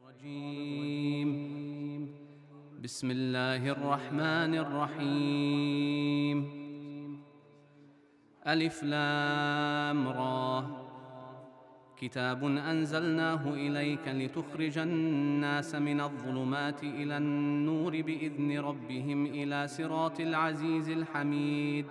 الرجيم. بسم الله الرحمن الرحيم. ألف لام را. كتاب أنزلناه إليك لتخرج الناس من الظلمات إلى النور بإذن ربهم إلى صراط العزيز الحميد.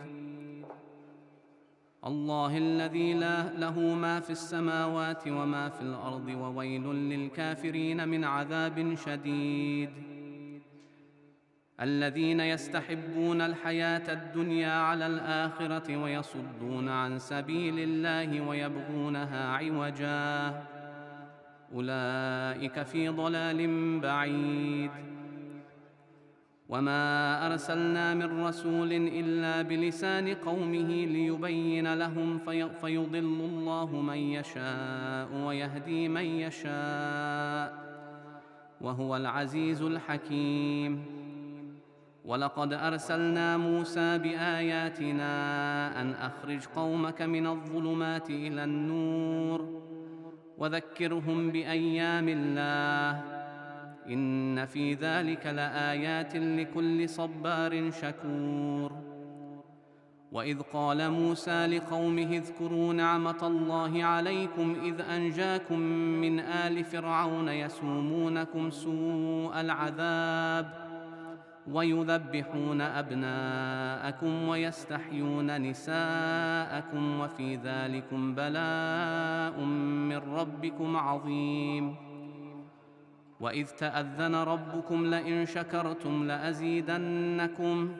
الله الذي له ما في السماوات وما في الأرض وويل للكافرين من عذاب شديد. الذين يستحبون الحياة الدنيا على الآخرة ويصدون عن سبيل الله ويبغونها عوجا أولئك في ضلال بعيد. وما أرسلنا من رسول إلا بلسان قومه ليبين لهم فيضل الله من يشاء ويهدي من يشاء وهو العزيز الحكيم. ولقد أرسلنا موسى بآياتنا أن أخرج قومك من الظلمات إلى النور وذكرهم بأيام الله إن في ذلك لآيات لكل صبار شكور. وإذ قال موسى لقومه اذكروا نعمة الله عليكم إذ أنجاكم من آل فرعون يسومونكم سوء العذاب ويذبحون أبناءكم ويستحيون نساءكم وفي ذلكم بلاء من ربكم عظيم. وإذ تأذن ربكم لئن شكرتم لأزيدنكم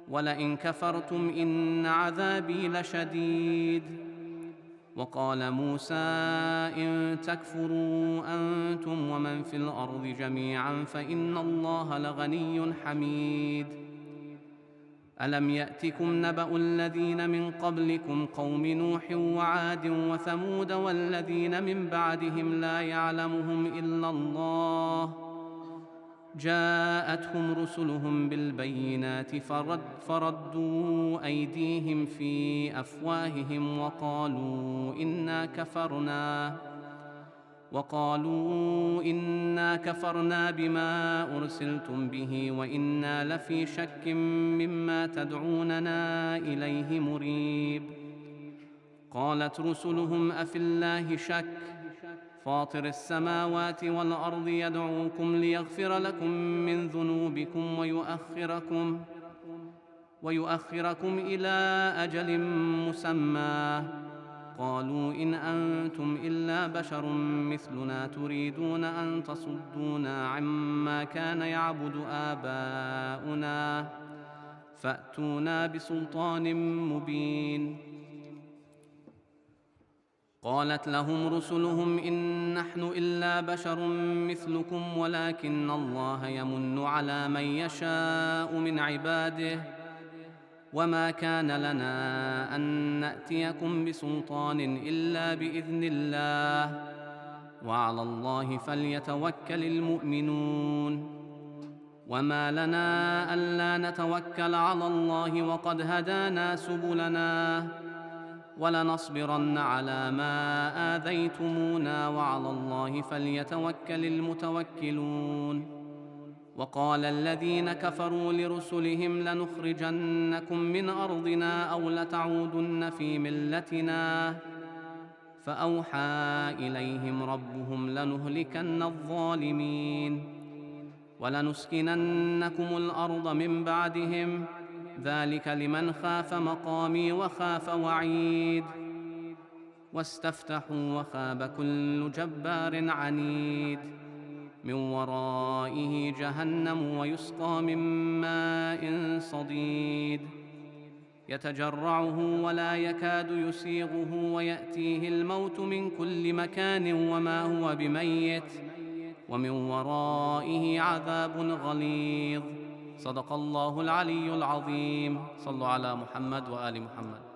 ولئن كفرتم إن عذابي لشديد. وقال موسى إن تكفروا أنتم ومن في الأرض جميعا فإن الله لغني حميد. ألم يأتكم نبأ الذين من قبلكم قوم نوح وعاد وثمود والذين من بعدهم لا يعلمهم إلا الله جاءتهم رسلهم بالبينات فردوا أيديهم في أفواههم وقالوا إنا كفرنا بما أرسلتم به وإنا لفي شك مما تدعوننا إليه مريب. قالت رسلهم أفي الله شك فاطر السماوات والأرض يدعوكم ليغفر لكم من ذنوبكم ويؤخركم إلى أجل مسمى. قالوا إن أنتم إلا بشر مثلنا تريدون أن تصدونا عما كان يعبد آباؤنا فأتونا بسلطان مبين. قالت لهم رسلهم إن نحن إلا بشر مثلكم ولكن الله يمن على من يشاء من عباده وما كان لنا أن نأتيكم بسلطان إلا بإذن الله وعلى الله فليتوكل المؤمنون. وما لنا ألا نتوكل على الله وقد هدانا سبلنا ولنصبرن على ما آذيتمونا وعلى الله فليتوكل المتوكلون. وقال الذين كفروا لرسلهم لنخرجنكم من أرضنا أو لتعودن في ملتنا فأوحى إليهم ربهم لنهلكن الظالمين ولنسكننكم الأرض من بعدهم ذلك لمن خاف مقامي وخاف وعيد. واستفتحوا وخاب كل جبار عنيد من ورائه جهنم ويسقى من ماء صديد يتجرعه ولا يكاد يسيغه ويأتيه الموت من كل مكان وما هو بميت ومن ورائه عذاب غليظ. صدق الله العلي العظيم. صلوا على محمد وآل محمد.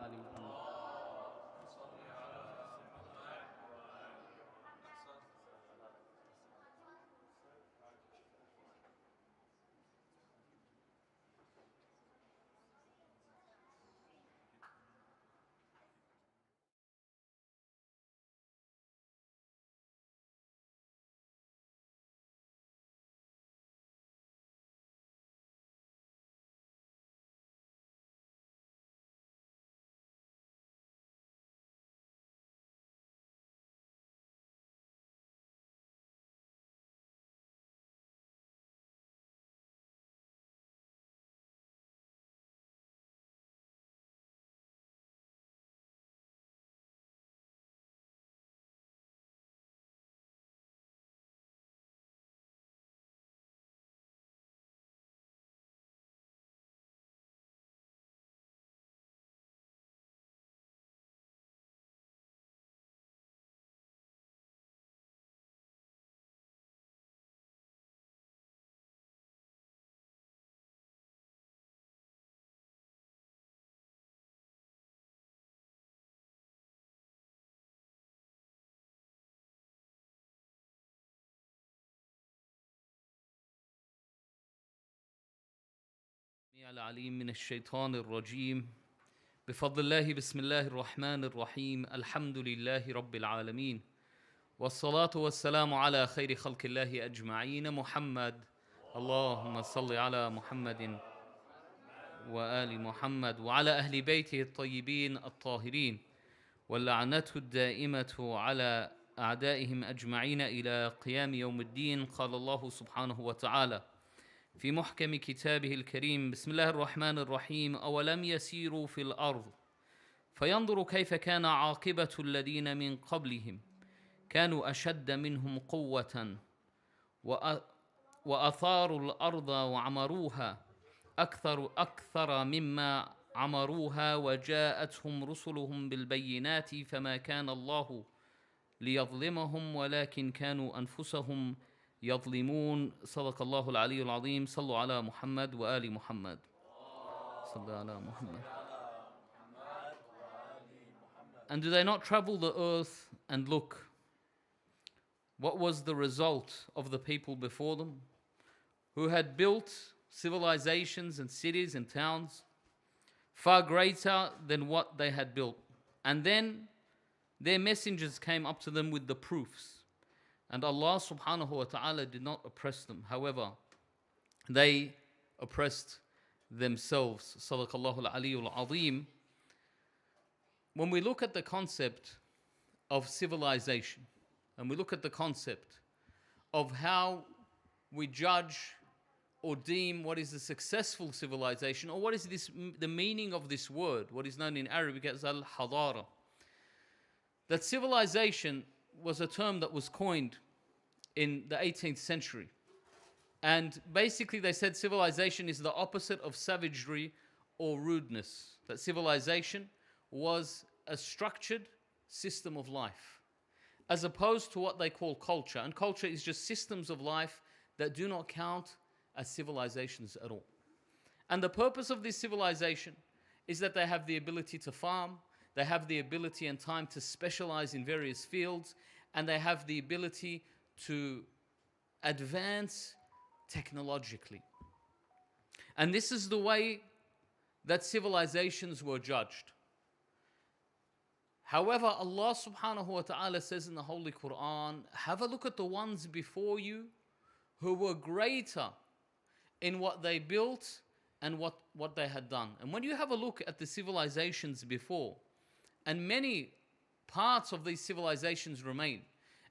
العليم من الشيطان الرجيم بفضل الله بسم الله الرحمن الرحيم الحمد لله رب العالمين والصلاة والسلام على خير خلق الله أجمعين محمد اللهم صل على محمد وآل محمد وعلى أهل بيته الطيبين الطاهرين واللعنة الدائمة على أعدائهم أجمعين إلى قيام يوم الدين. قال الله سبحانه وتعالى في محكم كتابه الكريم بسم الله الرحمن الرحيم أولم يسيروا في الأرض فينظروا كيف كان عاقبة الذين من قبلهم كانوا أشد منهم قوة وأثاروا الأرض وعمروها أكثر مما عمروها وجاءتهم رسلهم بالبينات فما كان الله ليظلمهم ولكن كانوا أنفسهم يظلمون. صدق الله العلي العظيم. صلوا على محمد وآل محمد. صلوا على محمد. And do they not travel the earth and look what was the result of the people before them who had built civilizations and cities and towns far greater than what they had built, and then their messengers came up to them with the proofs, and Allah subhanahu wa ta'ala did not oppress them. However, they oppressed themselves. Sadaqallahu al-aliyyul azim. When we look at the concept of civilization, and we look at the concept of how we judge or deem what is a successful civilization, or what is the meaning of this word, what is known in Arabic as al-Hadara. That civilization was a term that was coined in the 18th century. And basically they said civilization is the opposite of savagery or rudeness. That civilization was a structured system of life, as opposed to what they call culture. And culture is just systems of life that do not count as civilizations at all. And the purpose of this civilization is that they have the ability to farm, they have the ability and time to specialize in various fields, and they have the ability to advance technologically. And this is the way that civilizations were judged. However, Allah subhanahu wa ta'ala says in the Holy Quran, have a look at the ones before you who were greater in what they built and what they had done. And when you have a look at the civilizations before, and many parts of these civilizations remain,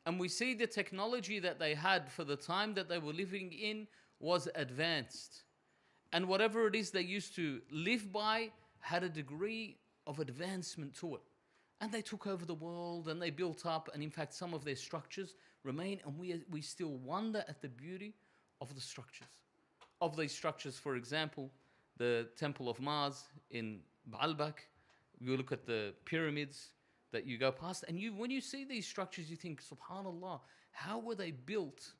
and we see the technology that they had for the time that they were living in was advanced. And whatever it is they used to live by had a degree of advancement to it. And they took over the world and they built up, and in fact some of their structures remain, and we still wonder at the beauty of the structures. Of these structures, for example, the Temple of Mars in Baalbek, you look at the pyramids that you go past, and when you see these structures, you think, subhanallah, how were they built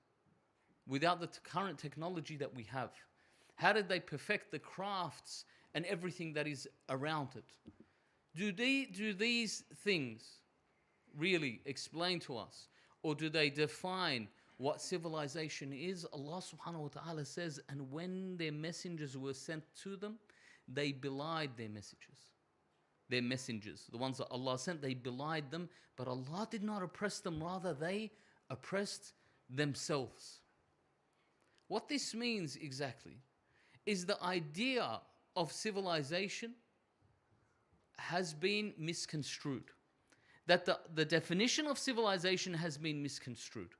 without the current technology that we have? How did they perfect the crafts and everything that is around it? Do these things really explain to us, or do they define what civilization is? Allah subhanahu wa ta'ala says, and when their messengers were sent to them, they belied their messages. Their messengers, the ones that Allah sent, they belied them, but Allah did not oppress them, rather they oppressed themselves. What this means exactly is the idea of civilization has been misconstrued. That the definition of civilization has been misconstrued.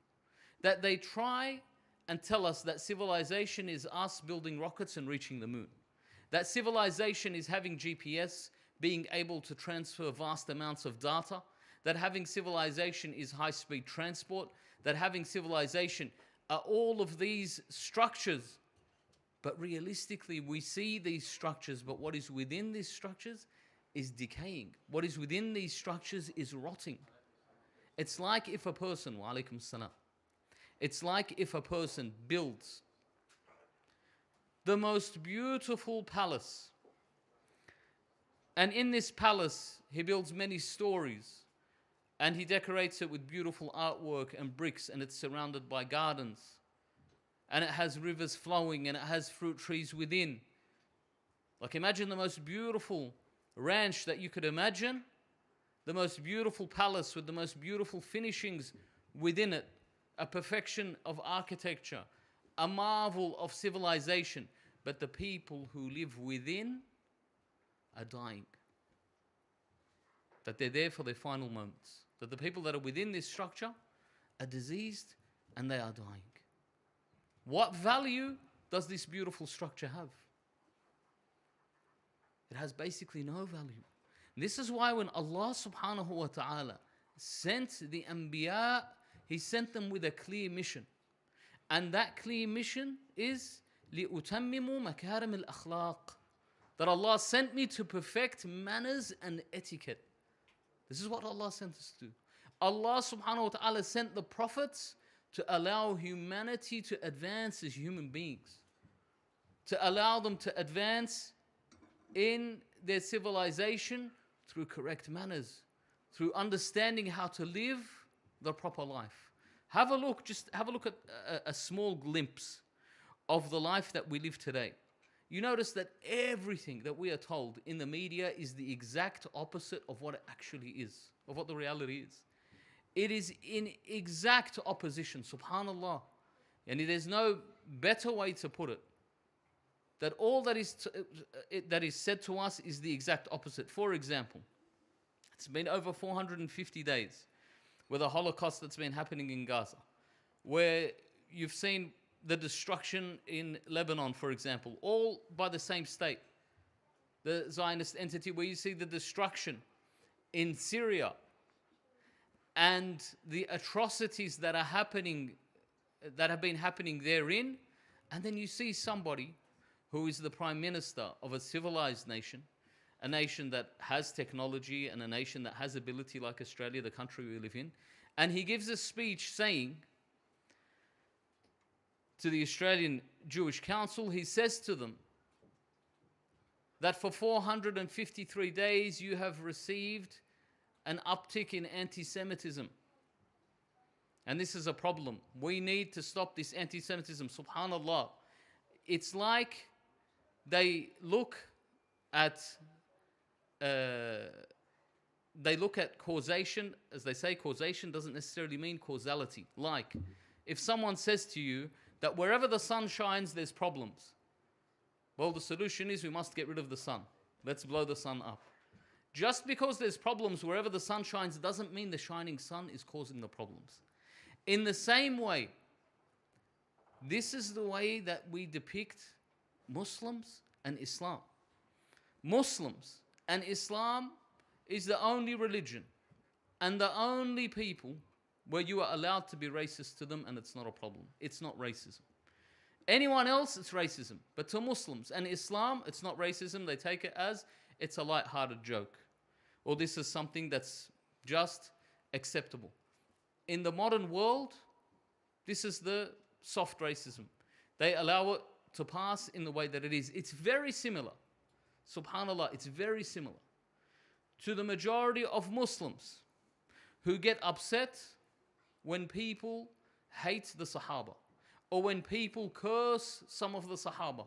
That they try and tell us that civilization is us building rockets and reaching the moon. That civilization is having GPS, being able to transfer vast amounts of data. That having civilization is high-speed transport. That having civilization are all of these structures. But realistically, we see these structures, but what is within these structures is decaying. What is within these structures is rotting. It's like if a person, wa alaikum salam, it's like if a person builds the most beautiful palace, and in this palace he builds many stories, and he decorates it with beautiful artwork and bricks, and it's surrounded by gardens, and it has rivers flowing, and it has fruit trees within. Like imagine the most beautiful ranch that you could imagine, the most beautiful palace with the most beautiful finishings within it, a perfection of architecture, a marvel of civilization. But the people who live within are dying. That they're there for their final moments. That the people that are within this structure are diseased and they are dying. What value does this beautiful structure have? It has basically no value. This is why when Allah subhanahu wa ta'ala sent the Anbiya, He sent them with a clear mission. And that clear mission is لِأُتَمِّمُوا مَكَارِمِ الْأَخْلَاقِ. That Allah sent me to perfect manners and etiquette. This is what Allah sent us to do. Allah subhanahu wa ta'ala sent the prophets to allow humanity to advance as human beings. To allow them to advance in their civilization through correct manners, through understanding how to live the proper life. Have a look at a small glimpse of the life that we live today. You notice that everything that we are told in the media is the exact opposite of what it actually is, of what the reality is. It is in exact opposition, subhanallah. And there's no better way to put it. That all that is said to us is the exact opposite. For example, it's been over 450 days with a Holocaust that's been happening in Gaza, where you've seen the destruction in Lebanon, for example, all by the same state, the Zionist entity, where you see the destruction in Syria and the atrocities that are happening, that have been happening therein, and then you see somebody who is the prime minister of a civilized nation, a nation that has technology and a nation that has ability like Australia, the country we live in, and he gives a speech saying to the Australian Jewish Council, he says to them that for 453 days you have received an uptick in anti-Semitism. And this is a problem. We need to stop this anti-Semitism. Subhanallah. It's like they look at causation. As they say, causation doesn't necessarily mean causality. Like, if someone says to you that wherever the sun shines, there's problems. Well, the solution is we must get rid of the sun. Let's blow the sun up. Just because there's problems wherever the sun shines doesn't mean the shining sun is causing the problems. In the same way, this is the way that we depict Muslims and Islam. Muslims and Islam is the only religion and the only people where you are allowed to be racist to them and it's not a problem. It's not racism. Anyone else, it's racism. But to Muslims and Islam, it's not racism. They take it as it's a light-hearted joke. Or this is something that's just acceptable. In the modern world, this is the soft racism. They allow it to pass in the way that it is. It's very similar. Subhanallah, it's very similar to the majority of Muslims who get upset when people hate the Sahaba or when people curse some of the Sahaba.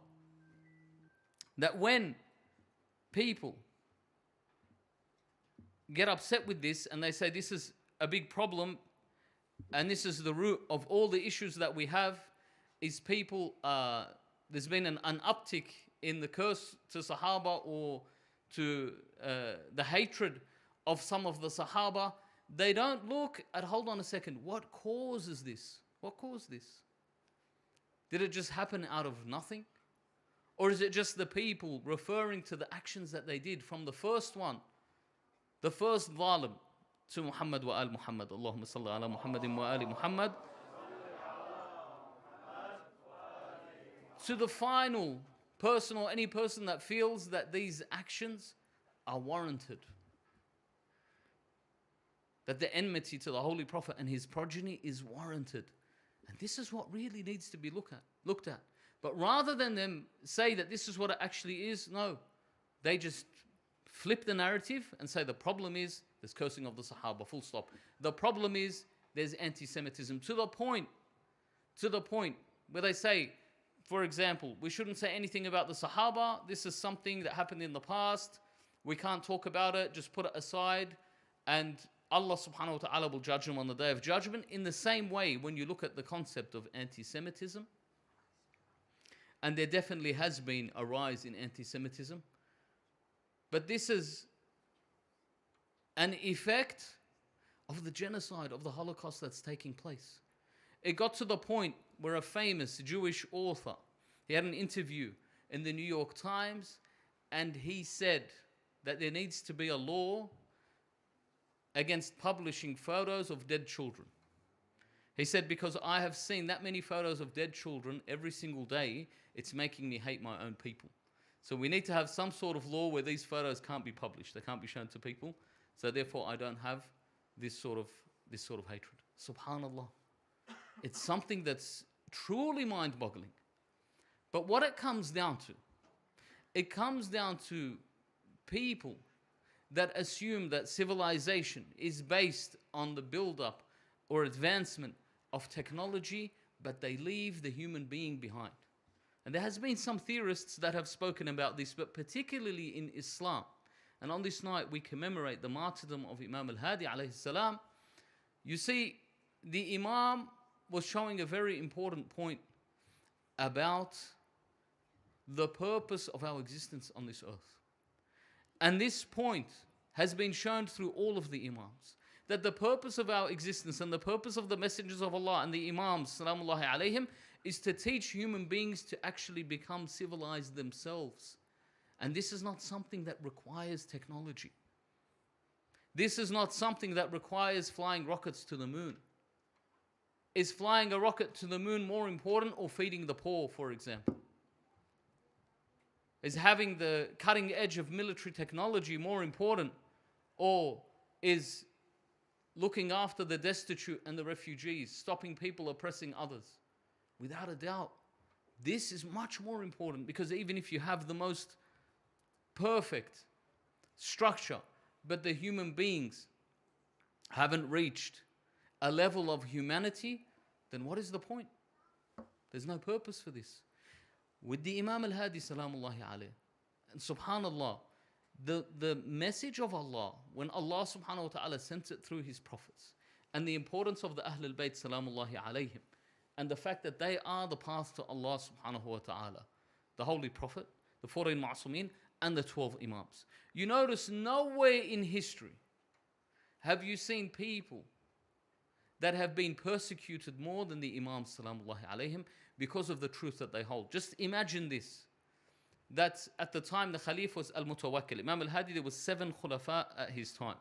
That when people get upset with this and they say this is a big problem and this is the root of all the issues that we have, is people, there's been an uptick in the curse to Sahaba or to the hatred of some of the Sahaba. They don't look at, hold on a second, what causes this? What caused this? Did it just happen out of nothing? Or is it just the people referring to the actions that they did from the first one, the first zalim, to Muhammad wa al Muhammad? Allahumma salli ala Muhammadin wa ali Muhammad. To the final person or any person that feels that these actions are warranted. That the enmity to the Holy Prophet and his progeny is warranted. And this is what really needs to be looked at. But rather than them say that this is what it actually is, no. They just flip the narrative and say the problem is there's cursing of the Sahaba, full stop. The problem is there's anti-Semitism to the point where they say for example, we shouldn't say anything about the Sahaba. This is something that happened in the past. We can't talk about it. Just put it aside. And Allah subhanahu wa ta'ala will judge them on the Day of Judgment. In the same way, when you look at the concept of anti-Semitism, and there definitely has been a rise in anti-Semitism, but this is an effect of the genocide, of the Holocaust that's taking place. It got to the point where a famous Jewish author, he had an interview in the New York Times, and he said that there needs to be a law against publishing photos of dead children. He said, because I have seen that many photos of dead children every single day, it's making me hate my own people. So we need to have some sort of law where these photos can't be published. They can't be shown to people. So therefore, I don't have this sort of hatred. Subhanallah. It's something that's truly mind-boggling. But what it comes down to people that assume that civilization is based on the build-up or advancement of technology, but they leave the human being behind. And there has been some theorists that have spoken about this, but particularly in Islam. And on this night, we commemorate the martyrdom of Imam Al-Hadi alayhi salam. You see, the Imam was showing a very important point about the purpose of our existence on this earth. And this point has been shown through all of the Imams, that the purpose of our existence and the purpose of the messengers of Allah and the Imams, salamullahi alayhim, is to teach human beings to actually become civilized themselves. And this is not something that requires technology. This is not something that requires flying rockets to the moon. Is flying a rocket to the moon more important, or feeding the poor, for example? Is having the cutting edge of military technology more important, or is looking after the destitute and the refugees, stopping people oppressing others? Without a doubt, this is much more important, because even if you have the most perfect structure, but the human beings haven't reached a level of humanity, then what is the point? There's no purpose for this. With the Imam Al-Hadi salamullahi alayh, and subhanallah, the message of Allah, when Allah subhanahu wa ta'ala sent it through his prophets, and the importance of the Ahlul Bayt salamullahi alayhim, and the fact that they are the path to Allah subhanahu wa ta'ala, the Holy Prophet, the 14 Ma'sumin, and the 12 Imams. You notice nowhere in history have you seen people that have been persecuted more than the Imams salamullahi alayhim because of the truth that they hold. Just imagine this, that at the time the Khalif was Al-Mutawakkil. Imam Al-Hadi, there was 7 Khulafa at his time.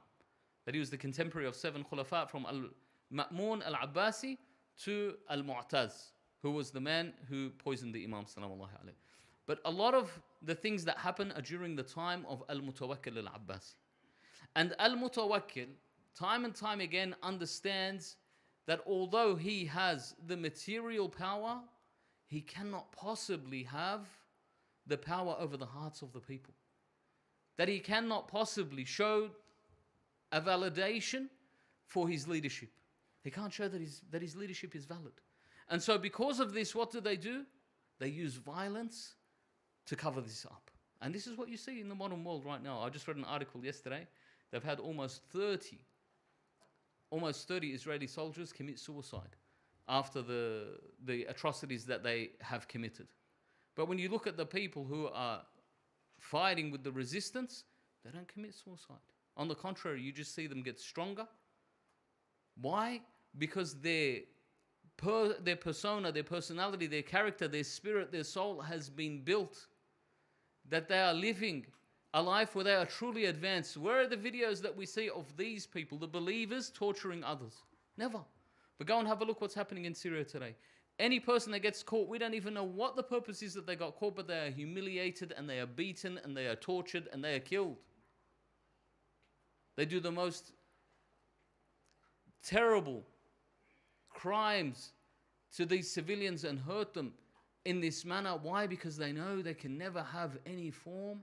That he was the contemporary of 7 Khulafa, from Al-Ma'mun Al-Abbasi to Al-Mu'taz, who was the man who poisoned the Imam salamullahi alayhi. But a lot of the things that happen are during the time of Al-Mutawakkil Al-Abbasi. And Al-Mutawakkil, time and time again, understands that although he has the material power, he cannot possibly have the power over the hearts of the people. That he cannot possibly show a validation for his leadership. He can't show that his leadership is valid. And so because of this, what do? They use violence to cover this up. And this is what you see in the modern world right now. I just read an article yesterday. They've had almost 30 Israeli soldiers commit suicide after the atrocities that they have committed. But when you look at the people who are fighting with the resistance, they don't commit suicide. On the contrary, you just see them get stronger. Why? Because their persona, their personality, their character, their spirit, their soul has been built, that they are living a life where they are truly advanced. Where are the videos that we see of these people, the believers, torturing others? Never. But go and have a look what's happening in Syria today. Any person that gets caught, we don't even know what the purpose is that they got caught, but they are humiliated and they are beaten and they are tortured and they are killed. They do the most terrible crimes to these civilians and hurt them in this manner. Why? Because they know they can never have any form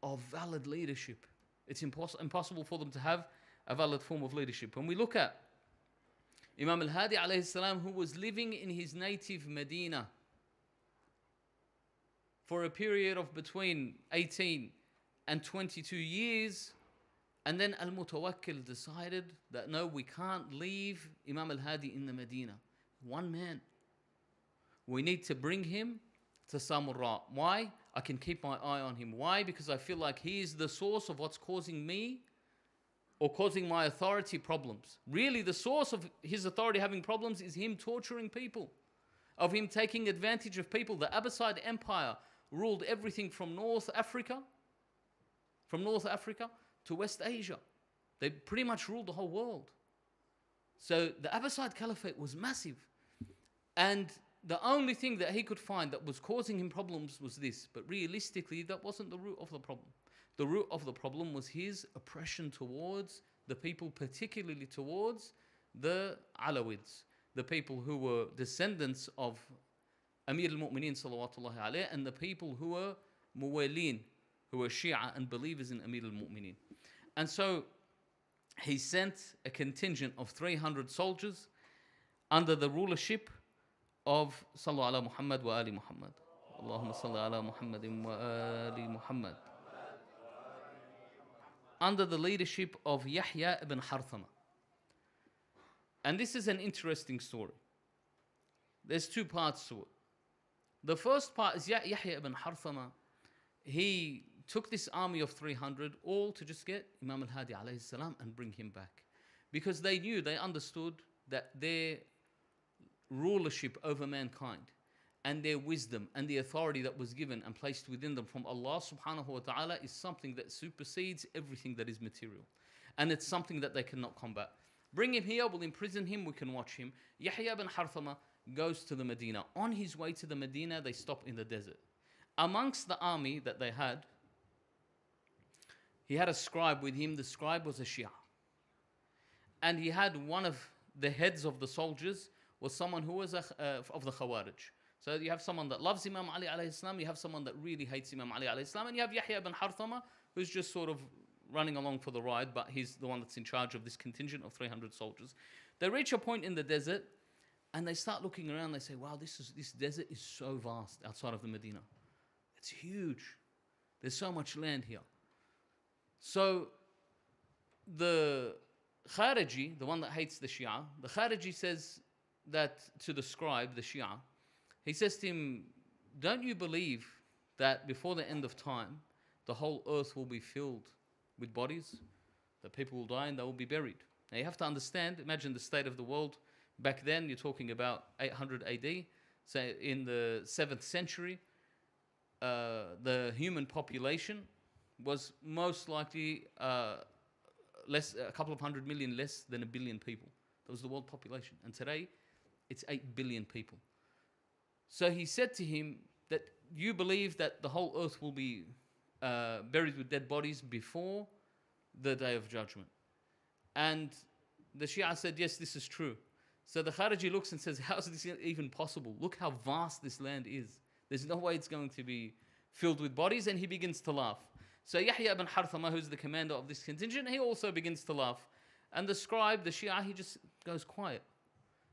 of valid leadership. It's impossible for them to have a valid form of leadership. When we look at Imam Al-Hadi alayhi salam, who was living in his native Medina, for a period of between 18 and 22 years. And then Al-Mutawakkil decided that no, we can't leave Imam Al-Hadi in the Medina. One man. We need to bring him to Samarra. Why? I can keep my eye on him. Why? Because I feel like he is the source of what's causing me or causing my authority problems. Really, the source of his authority having problems is him torturing people, of him taking advantage of people. The Abbasid Empire ruled everything from North Africa to West Asia. They pretty much ruled the whole world. So the Abbasid Caliphate was massive. And the only thing that he could find that was causing him problems was this. But realistically, that wasn't the root of the problem. The root of the problem was his oppression towards the people, particularly towards the Alawids, the people who were descendants of Amir al-Mu'mineen salawatullahi alayhi, and the people who were Muwalin, who were Shia and believers in Amir al-Mu'mineen. And so he sent a contingent of 300 soldiers under the rulership of Sallu ala Muhammad wa ali Muhammad. Allahumma salli ala Muhammadin wa ali Muhammad. Under the leadership of Yahya ibn Harthama. And this is an interesting story. There's two parts to it. The first part is Yahya ibn Harthama. He took this army of 300 all to just get Imam Al-Hadi alayhi salam and bring him back. Because they knew, they understood that their rulership over mankind and their wisdom and the authority that was given and placed within them from Allah subhanahu wa ta'ala is something that supersedes everything that is material. And it's something that they cannot combat. Bring him here, we'll imprison him, we can watch him. Yahya ibn Harthama goes to the Medina. On his way to the Medina, they stop in the desert. Amongst the army that they had, he had a scribe with him. The scribe was a Shia. And he had one of the heads of the soldiers was someone who was of the Khawarij. So you have someone that loves Imam Ali alayhi salam, you have someone that really hates Imam Ali alayhi salam, and you have Yahya ibn Harthama, who's just sort of running along for the ride, but he's the one that's in charge of this contingent of 300 soldiers. They reach a point in the desert, and they start looking around. They say, wow, this desert is so vast outside of the Medina. It's huge. There's so much land here. So the Khariji, the one that hates the Shia, the Khariji says that to the scribe, the Shia, he says to him, don't you believe that before the end of time, the whole earth will be filled with bodies, that people will die and they will be buried? Now you have to understand, imagine the state of the world back then. You're talking about 800 AD. So in the 7th century, the human population was most likely a couple of 100 million less than 1 billion people. That was the world population. And today, it's 8 billion people. So he said to him that you believe that the whole earth will be buried with dead bodies before the day of judgment. And the Shia said, yes, this is true. So the Khariji looks and says, how is this even possible? Look how vast this land is. There's no way it's going to be filled with bodies. And he begins to laugh. So Yahya ibn Harthama, who's the commander of this contingent, he also begins to laugh. And the scribe, the Shia, he just goes quiet.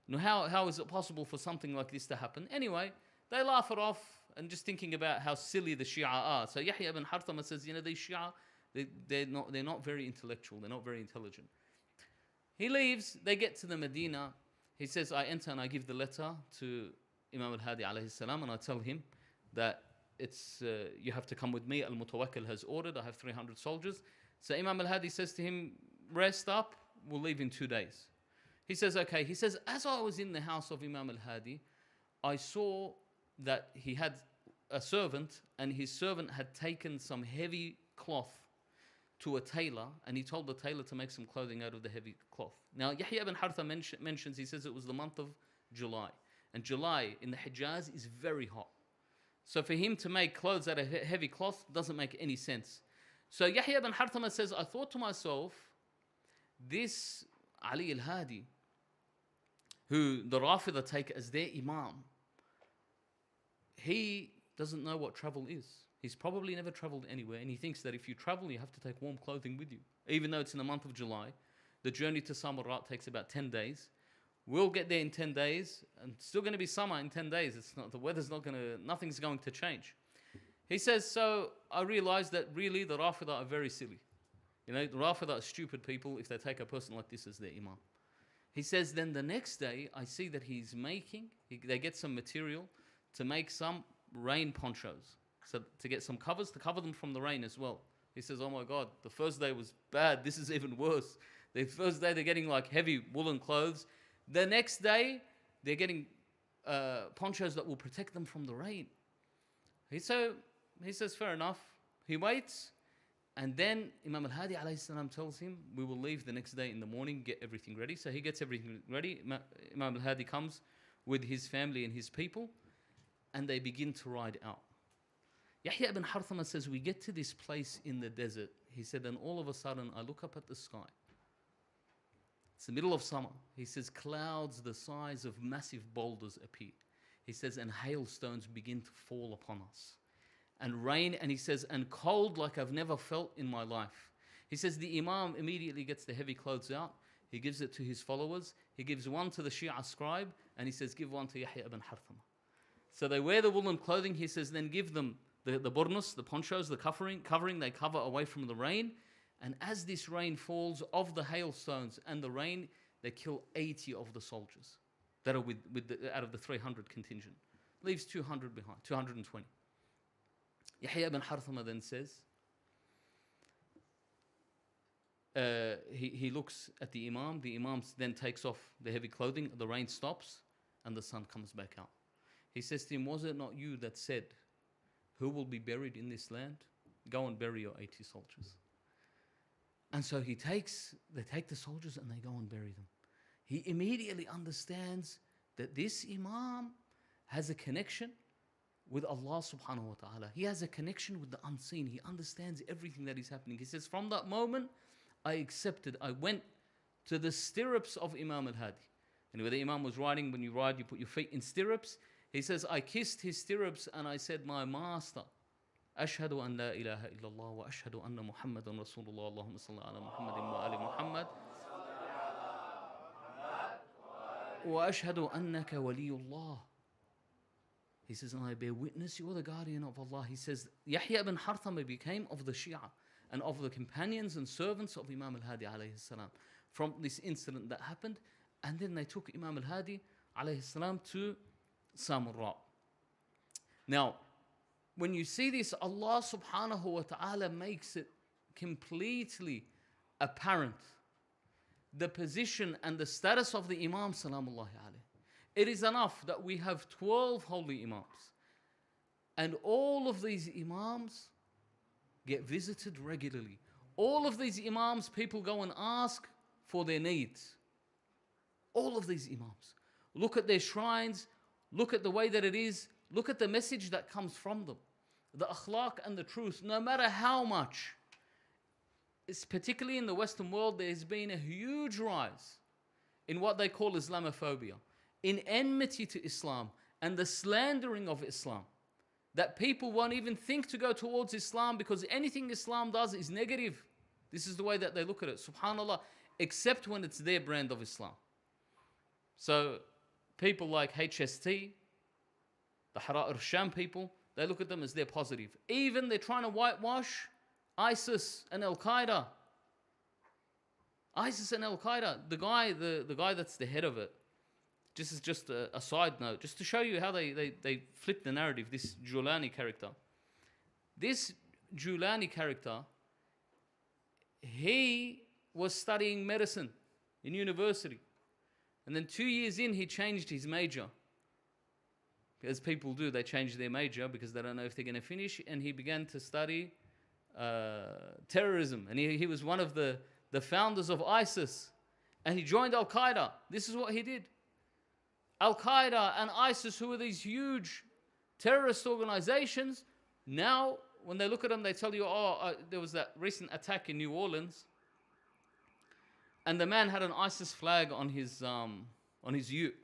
Now, how is it possible for something like this to happen? Anyway, they laugh it off and just thinking about how silly the Shia are. So Yahya ibn Harthama says, you know, these Shia, they're not very intellectual. They're not very intelligent. He leaves. They get to the Medina. He says, I enter and I give the letter to Imam Al-Hadi alayhi salam, and I tell him that it's you have to come with me. Al-Mutawakkil has ordered. I have 300 soldiers. So Imam Al-Hadi says to him, rest up. We'll leave in 2 days. He says, okay. He says, as I was in the house of Imam Al-Hadi, I saw that he had a servant, and his servant had taken some heavy cloth to a tailor, and he told the tailor to make some clothing out of the heavy cloth. Now, Yahya ibn Hartha mentions, he says it was the month of July. And July in the Hijaz is very hot. So for him to make clothes out of heavy cloth doesn't make any sense. So Yahya ibn Harthama says, I thought to myself, this Ali al-Hadi, who the Rafida take as their Imam, he doesn't know what travel is. He's probably never traveled anywhere, and he thinks that if you travel, you have to take warm clothing with you. Even though it's in the month of July, the journey to Samarra takes about 10 days. We'll get there in 10 days, and it's still going to be summer in 10 days. It's not, the weather's not going to, nothing's going to change. He says, so I realized that really the Rafida are very silly. You know, the Rafida are stupid people if they take a person like this as their Imam. He says, then the next day, I see that he's making, they get some material to make some rain ponchos. So to get some covers, to cover them from the rain as well. He says, oh my God, the first day was bad. This is even worse. The first day, they're getting like heavy woolen clothes. The next day, they're getting ponchos that will protect them from the rain. He says, fair enough. He waits. And then Imam Al-Hadi alayhi salam tells him, we will leave the next day in the morning, get everything ready. So he gets everything ready. Imam Al-Hadi comes with his family and his people, and they begin to ride out. Yahya ibn Harthama says, we get to this place in the desert. He said, and all of a sudden, I look up at the sky. It's the middle of summer. He says, clouds the size of massive boulders appear. He says, and hailstones begin to fall upon us. And rain, and he says, and cold like I've never felt in my life. He says the Imam immediately gets the heavy clothes out. He gives it to his followers. He gives one to the Shia scribe, and he says, give one to Yahya ibn Harthama. So they wear the woolen clothing. He says, then give them the burnus, the ponchos, the covering. They cover away from the rain. And as this rain falls, of the hailstones and the rain, they kill 80 of the soldiers that are out of the 300 contingent. Leaves 200 behind, 220. Yahya ibn Harthama then says, he looks at the Imam then takes off the heavy clothing, the rain stops, and the sun comes back out. He says to him, was it not you that said, who will be buried in this land? Go and bury your 80 soldiers. And so they take the soldiers and they go and bury them. He immediately understands that this Imam has a connection with Allah subhanahu wa ta'ala. He has a connection with the unseen. He understands everything that is happening. He says, from that moment, I went to the stirrups of Imam Al-Hadi. And where the Imam was riding, when you ride, you put your feet in stirrups. He says, I kissed his stirrups and I said, my master, Ashhadu an la ilaha illallah wa ashhadu anna Muhammadan Rasulullah. Allahumma salli ala Muhammadin wa ali Muhammad. Wa ashhadu annaka waliyullah. He says, and I bear witness, you are the guardian of Allah. He says, Yahya ibn Harthama became of the Shia and of the companions and servants of Imam Al-Hadi alayhi salam from this incident that happened. And then they took Imam Al-Hadi alayhi salam to Samurra. Now, when you see this, Allah subhanahu wa ta'ala makes it completely apparent, the position and the status of the Imam salamullahi alayhi. It is enough that we have 12 holy Imams. And all of these Imams get visited regularly. All of these Imams, people go and ask for their needs. All of these Imams. Look at their shrines. Look at the way that it is. Look at the message that comes from them. The akhlaq and the truth, no matter how much, it's particularly in the Western world, there's been a huge rise in what they call Islamophobia, in enmity to Islam and the slandering of Islam. That people won't even think to go towards Islam because anything Islam does is negative. This is the way that they look at it, subhanAllah, except when it's their brand of Islam. So people like HST, the Hara'ir Sham people, they look at them as they're positive. Even they're trying to whitewash ISIS and Al-Qaeda. ISIS and Al-Qaeda, the guy that's the head of it, just a side note, just to show you how they flip the narrative, this Julani character. This Julani character, he was studying medicine in university. And then 2 years in, he changed his major. As people do, they change their major because they don't know if they're going to finish. And he began to study terrorism. And he was one of the founders of ISIS. And he joined Al-Qaeda. This is what he did. Al-Qaeda and ISIS, who are these huge terrorist organizations, now when they look at them, they tell you, there was that recent attack in New Orleans. And the man had an ISIS flag on his ute.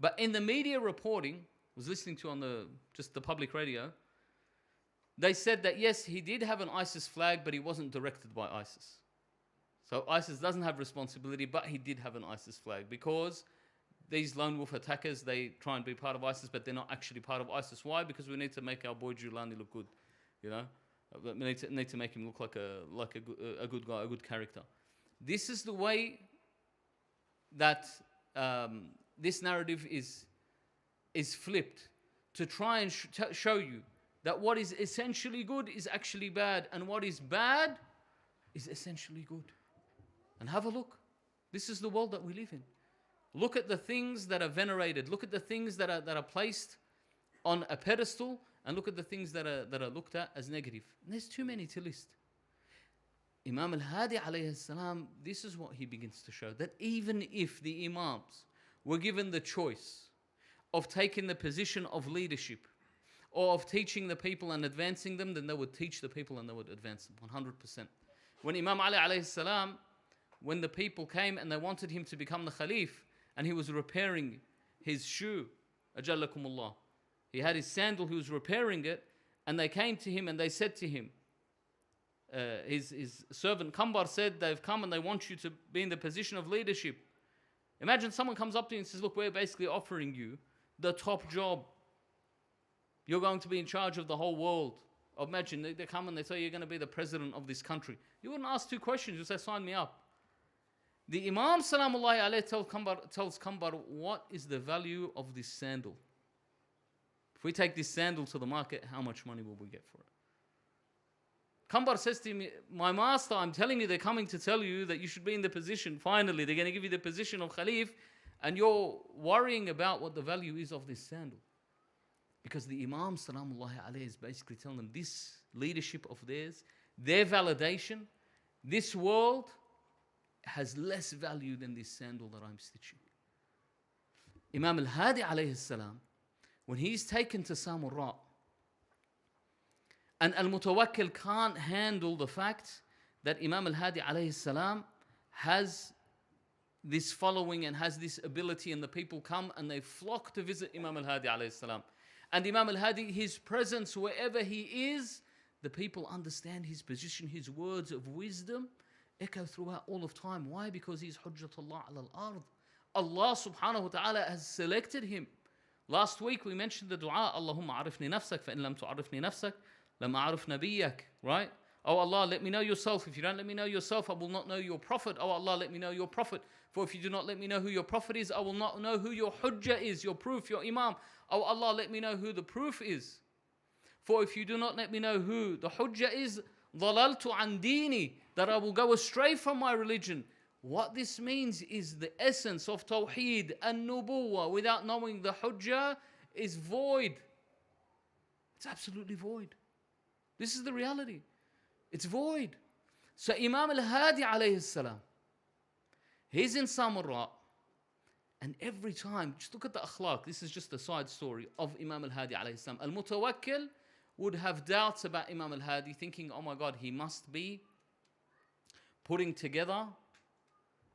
But in the media reporting, I was listening to on the public radio, they said that yes, he did have an ISIS flag, but he wasn't directed by ISIS. So ISIS doesn't have responsibility, but he did have an ISIS flag because these lone wolf attackers, they try and be part of ISIS, but they're not actually part of ISIS. Why? Because we need to make our boy Giuliani look good, you know. We need to make him look like a good guy, a good character. This is the way that this narrative is flipped to try and show you that what is essentially good is actually bad, and what is bad is essentially good. And have a look. This is the world that we live in. Look at the things that are venerated. Look at the things that are placed on a pedestal, and look at the things that are looked at as negative. And there's too many to list. Imam Al-Hadi alayhi salam, this is what he begins to show, that even if the Imams were given the choice of taking the position of leadership or of teaching the people and advancing them, then they would teach the people and they would advance them 100%. When Imam Ali alayhi salam, when the people came and they wanted him to become the Khalif, and he was repairing his shoe, ajallakumullah, he had his sandal, he was repairing it, and they came to him and they said to him, his servant Kambar said, they've come and they want you to be in the position of leadership. Imagine someone comes up to you and says, look, we're basically offering you the top job. You're going to be in charge of the whole world. Imagine they come and they say you're going to be the president of this country. You wouldn't ask two questions, you say, sign me up. The Imam Salamullahi alayhi tells Kambar, what is the value of this sandal? If we take this sandal to the market, how much money will we get for it? Kambar says to him, my master, I'm telling you, they're coming to tell you that you should be in the position, finally, they're going to give you the position of Khalif, and you're worrying about what the value is of this sandal. Because the Imam Salamullahi alayhi is basically telling them this leadership of theirs, their validation, this world has less value than this sandal that I'm stitching. Imam Al-Hadi alayhi salam, when he's taken to Samurra, and Al-Mutawakkil can't handle the fact that Imam Al-Hadi alayhi salam has this following and has this ability, and the people come and they flock to visit Imam Al-Hadi alayhi salam. And Imam Al-Hadi, his presence wherever he is, the people understand his position, his words of wisdom echo throughout all of time. Why? Because he's Hujjatullah ala al-ard. Allah subhanahu wa ta'ala has selected him. Last week we mentioned the dua, Allahumma arifni nafsak, fa in lam tu'arifni nafsak, lam a'arif nabiyyak, right? Oh Allah, let me know yourself. If you don't let me know yourself, I will not know your prophet. Oh Allah, let me know your prophet. For if you do not let me know who your prophet is, I will not know who your hujjah is, your proof, your imam. Oh Allah, let me know who the proof is. For if you do not let me know who the hujjah is, ضَلَلْتُ عَنْ دِينِي, that I will go astray from my religion. What this means is the essence of Tawheed and Nubuwwah without knowing the hujjah is void. It's absolutely void. This is the reality. It's void. So Imam Al-Hadi alayhi salam, he's in Samurra, and every time, just look at the akhlaq, this is just a side story of Imam Al-Hadi alayhi salam. Al-Mutawakkil would have doubts about Imam Al-Hadi, thinking, oh my God, he must be putting together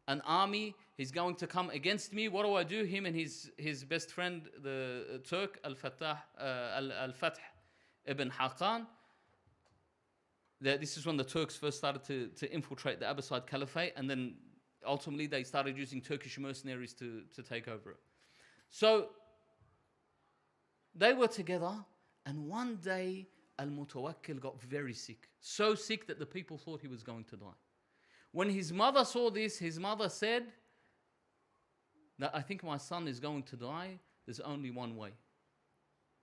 an army, he's going to come against me. What do I do? Him and his best friend, the Turk, Al-Fath ibn Haqqan. This is when the Turks first started to infiltrate the Abbasid Caliphate, and then ultimately they started using Turkish mercenaries to take over it. So they were together, and one day Al-Mutawakkil got very sick. So sick that the people thought he was going to die. When his mother saw this, his mother said that I think my son is going to die. There's only one way.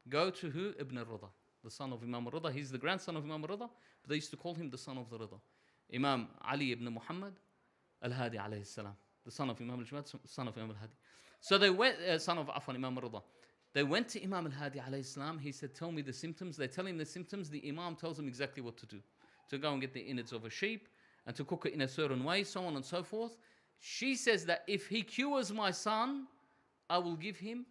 Go to who? Ibn al-Rida, the son of Imam al-Rida. He's the grandson of Imam al-Rida, but they used to call him the son of the Rida. Imam Ali ibn Muhammad al-Hadi alayhi salam, the son of Imam al-Jumad, son of Imam al-Hadi. So they went, son of Imam al-Rida. They went to Imam al-Hadi alayhi salam. He said, tell me the symptoms. They tell him the symptoms. The Imam tells them exactly what to do. To go and get the innards of a sheep, and to cook it in a certain way, so on and so forth. She says that if he cures my son, I will give him,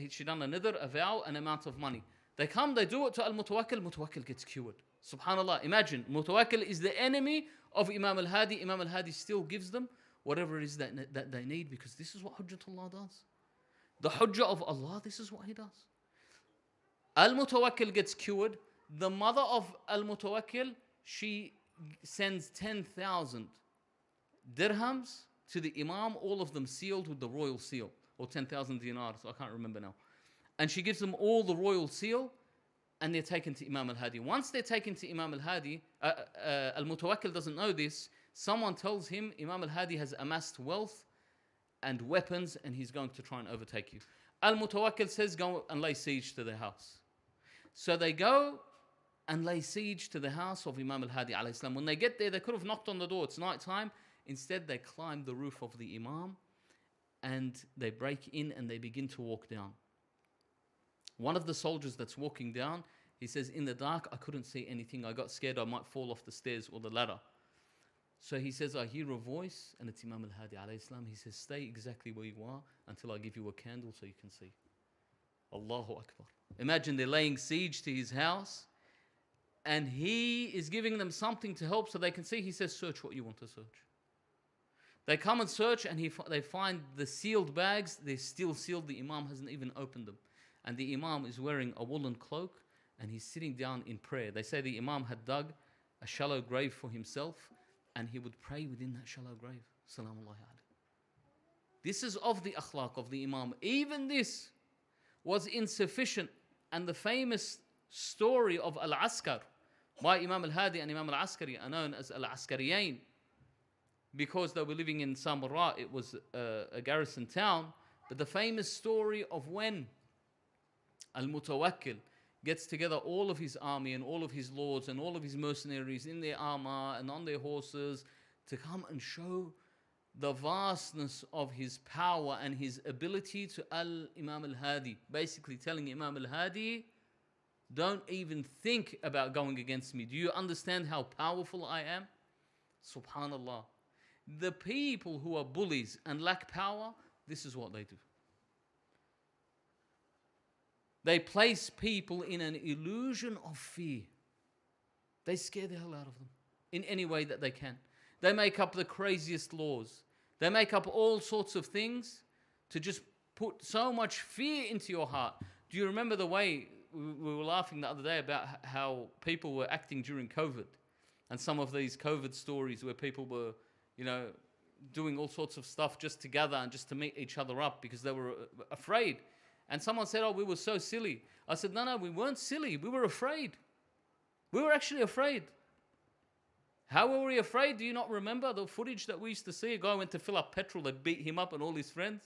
she done another, a vow, an amount of money. They come, they do it to Al-Mutawakkil, Mutawakkil gets cured. Subhanallah, imagine, Mutawakkil is the enemy of Imam Al-Hadi. Imam Al-Hadi still gives them whatever it is that they need, because this is what Hujjatullah does. The Hujjah of Allah, this is what he does. Al-Mutawakkil gets cured. The mother of Al-Mutawakkil, she sends 10,000 dirhams to the Imam, all of them sealed with the royal seal, or 10,000 dinars, I can't remember now. And she gives them all the royal seal, and they're taken to Imam Al-Hadi. Once they're taken to Imam Al-Hadi, Al-Mutawakkil doesn't know this. Someone tells him Imam Al-Hadi has amassed wealth and weapons, and he's going to try and overtake you. Al-Mutawakkil says, go and lay siege to their house. So they go and lay siege to the house of Imam Al-Hadi alayhi salam. When they get there, they could have knocked on the door. It's night time. Instead, they climb the roof of the Imam, and they break in and they begin to walk down. One of the soldiers that's walking down, he says, in the dark, I couldn't see anything. I got scared I might fall off the stairs or the ladder. So he says, I hear a voice, and it's Imam Al-Hadi alayhi salam. He says, stay exactly where you are until I give you a candle so you can see. Allahu Akbar. Imagine they're laying siege to his house, and he is giving them something to help so they can see. He says, search what you want to search. They come and search, and they find the sealed bags. They're still sealed. The Imam hasn't even opened them. And the Imam is wearing a woolen cloak, and he's sitting down in prayer. They say the Imam had dug a shallow grave for himself, and he would pray within that shallow grave. Salamullahi alayhi. This is of the akhlaq of the Imam. Even this was insufficient. And the famous story of Al-Askar by Imam Al-Hadi and Imam Al-Askari are known as Al-Askariyain, because they were living in Samarra. It was a garrison town. But the famous story of when Al-Mutawakkil gets together all of his army and all of his lords and all of his mercenaries in their armor and on their horses to come and show the vastness of his power and his ability to Imam Al-Hadi. Basically telling Imam Al-Hadi, don't even think about going against me. Do you understand how powerful I am? Subhanallah. The people who are bullies and lack power, this is what they do. They place people in an illusion of fear. They scare the hell out of them in any way that they can. They make up the craziest laws. They make up all sorts of things to just put so much fear into your heart. Do you remember the way we were laughing the other day about how people were acting during COVID? And some of these COVID stories where people were, doing all sorts of stuff just to gather and just to meet each other up because they were afraid. And someone said, oh, we were so silly. I said, no, we weren't silly. We were afraid. We were actually afraid. How were we afraid? Do you not remember the footage that we used to see? A guy went to fill up petrol. They beat him up and all his friends.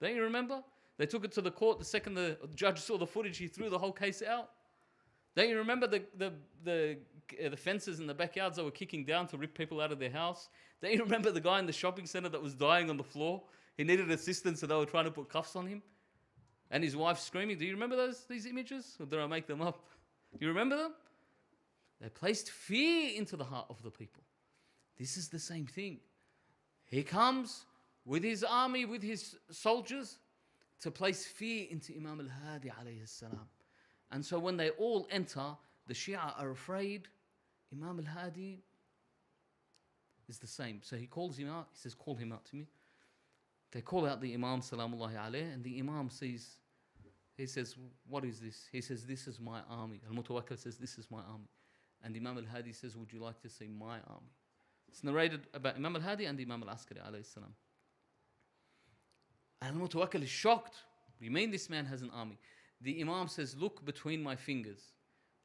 Don't you remember? They took it to the court. The second the judge saw the footage, he threw the whole case out. Don't you remember the fences in the backyards that were kicking down to rip people out of their house? Don't you remember the guy in the shopping center that was dying on the floor? He needed assistance, so they were trying to put cuffs on him. And his wife screaming. Do you remember these images? Or did I make them up? You remember them? They placed fear into the heart of the people. This is the same thing. He comes with his army, with his soldiers, to place fear into Imam Al-Hadi alayhi salam. And so when they all enter, the Shia are afraid. Imam Al-Hadi is the same. So he calls him out. He says, call him out to me. They call out the Imam, salamullahi alayhi, and the Imam says, he says, what is this? He says, this is my army. Al-Mutawakkil says, this is my army. And Imam Al-Hadi says, would you like to see my army? It's narrated about Imam Al-Hadi and Imam Al-Askari alayhi salam. Al-Mutawakkil is shocked. What do you mean this man has an army? The Imam says, look between my fingers.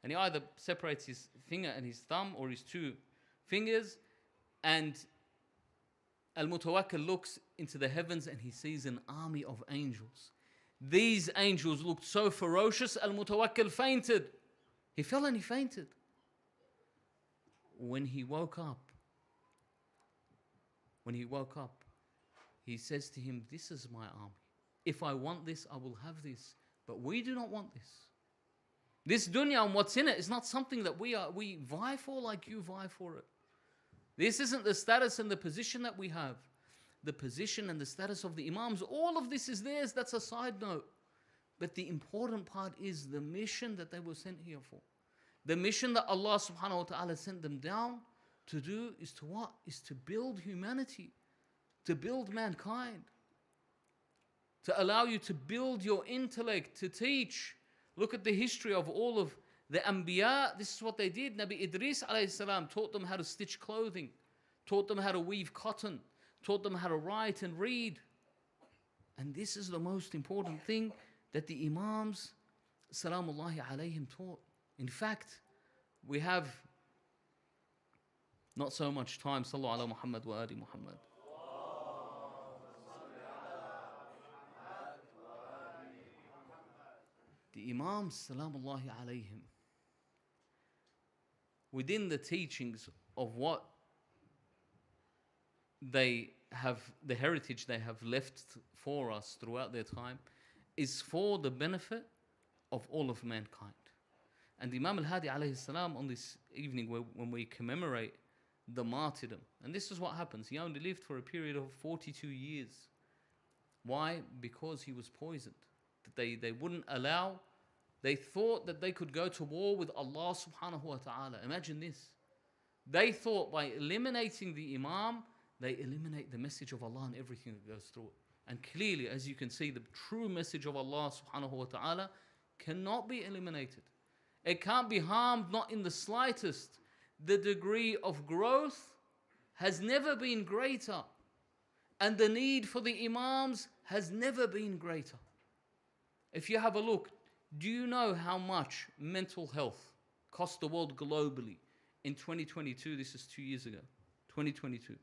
And he either separates his finger and his thumb or his two fingers, and Al-Mutawakkil looks into the heavens and he sees an army of angels. These angels looked so ferocious, Al-Mutawakkil fainted. He fell and he fainted. When he woke up, he says to him, this is my army. If I want this, I will have this. But we do not want this. This dunya and what's in it is not something that we vie for like you vie for it. This isn't the status and the position that we have. The position and the status of the Imams, all of this is theirs. That's a side note. But the important part is the mission that they were sent here for. The mission that Allah subhanahu wa ta'ala sent them down to do is to what? Is to build humanity, to build mankind, to allow you to build your intellect, to teach. Look at the history of all of the Anbiya. This is what they did. Nabi Idris alayhi salam taught them how to stitch clothing, taught them how to weave cotton, taught them how to write and read. And this is the most important thing that the Imams, salamullahi alayhim, taught. In fact, we have not so much time. Sallu ala Muhammad wa ali Muhammad. The Imams, salamullahi alayhim, within the teachings of what they have, the heritage they have left for us throughout their time, is for the benefit of all of mankind. And Imam Al-Hadi alayhi salam, on this evening when we commemorate the martyrdom, and this is what happens, he only lived for a period of 42 years. Why? Because he was poisoned. They wouldn't allow, they thought that they could go to war with Allah subhanahu wa ta'ala. Imagine this. They thought by eliminating the Imam, they eliminate the message of Allah and everything that goes through it. And clearly, as you can see, the true message of Allah subhanahu wa ta'ala cannot be eliminated. It can't be harmed, not in the slightest. The degree of growth has never been greater. And the need for the Imams has never been greater. If you have a look, do you know how much mental health cost the world globally in 2022? This is 2 years ago, 2022.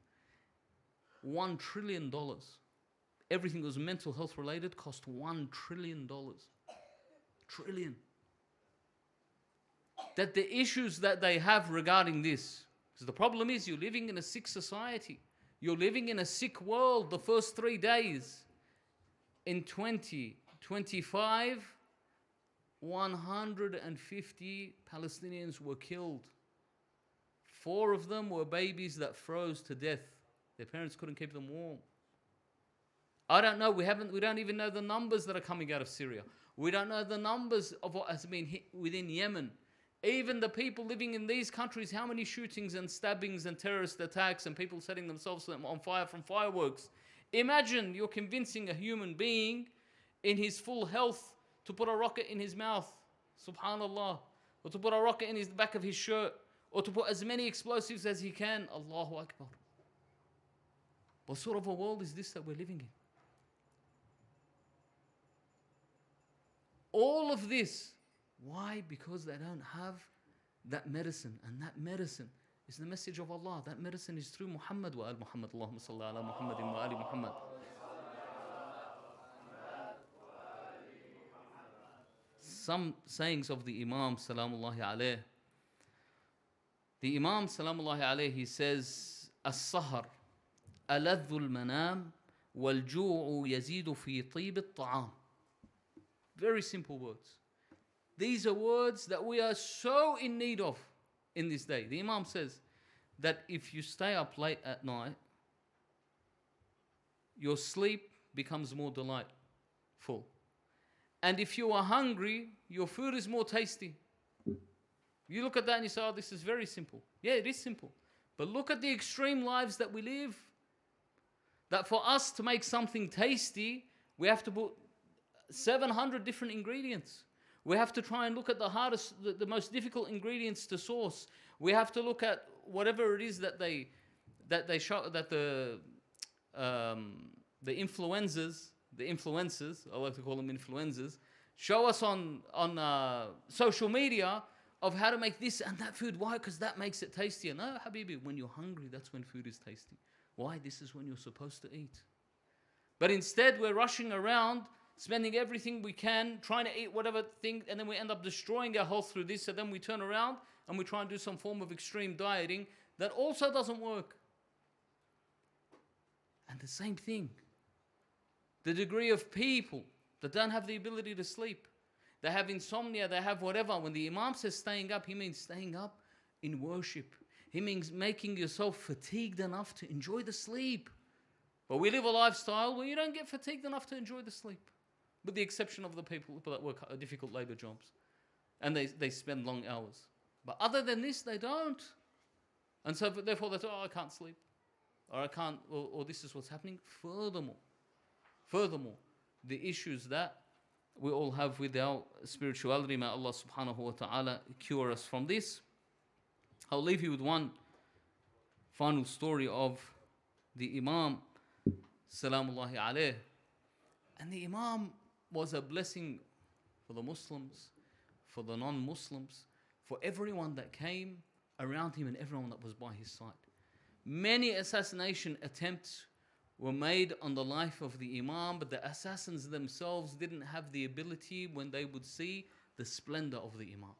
$1 trillion. Everything that was mental health related cost $1 trillion. Trillion. That the issues that they have regarding this, because the problem is you're living in a sick society. You're living in a sick world. The first 3 days in 2025, 150 Palestinians were killed. 4 of them were babies that froze to death. Their parents couldn't keep them warm. I don't know, we don't even know the numbers that are coming out of Syria. We don't know the numbers of what has been hit within Yemen. Even the people living in these countries, how many shootings and stabbings and terrorist attacks and people setting themselves on fire from fireworks. Imagine you're convincing a human being in his full health to put a rocket in his mouth, subhanallah, or to put a rocket in the back of his shirt, or to put as many explosives as he can. Allahu Akbar. What sort of a world is this that we're living in? All of this. Why? Because they don't have that medicine. And that medicine is the message of Allah. That medicine is through Muhammad wa al-Muhammad. Allahumma salli ala Muhammadin wa ali Muhammad. Some sayings of the Imam, salamullahi alayh. The Imam, salamullahi alayh, he says, As-sahar, aladhu al-manam, wal-ju'u yazidu fi tib al-ta'am. Very simple words. These are words that we are so in need of in this day. The Imam says that if you stay up late at night, your sleep becomes more delightful. And if you are hungry, your food is more tasty. You look at that and you say, oh, this is very simple. Yeah, it is simple. But look at the extreme lives that we live. That for us to make something tasty, we have to put 700 different ingredients. We have to try and look at the hardest, the most difficult ingredients to source. We have to look at whatever it is that they show, that the influencers, I like to call them influencers, show us on social media of how to make this and that food. Why? Because that makes it tastier. No, Habibi, when you're hungry, that's when food is tasty. Why? This is when you're supposed to eat. But instead, we're rushing around, spending everything we can, trying to eat whatever thing, and then we end up destroying our health through this. So then we turn around and we try and do some form of extreme dieting that also doesn't work. And the same thing, the degree of people that don't have the ability to sleep, they have insomnia, they have whatever. When the Imam says staying up, he means staying up in worship. He means making yourself fatigued enough to enjoy the sleep. But we live a lifestyle where you don't get fatigued enough to enjoy the sleep. With the exception of the people that work difficult labor jobs. And they spend long hours. But other than this, they don't. And so therefore they say, oh, I can't sleep. Or I can't, or this is what's happening. Furthermore, the issues that we all have with our spirituality, may Allah subhanahu wa ta'ala cure us from this. I'll leave you with one final story of the Imam Salamullahi alayh. And the Imam was a blessing for the Muslims, for the non-Muslims, for everyone that came around him and everyone that was by his side. Many assassination attempts were made on the life of the Imam, but the assassins themselves didn't have the ability when they would see the splendor of the Imam.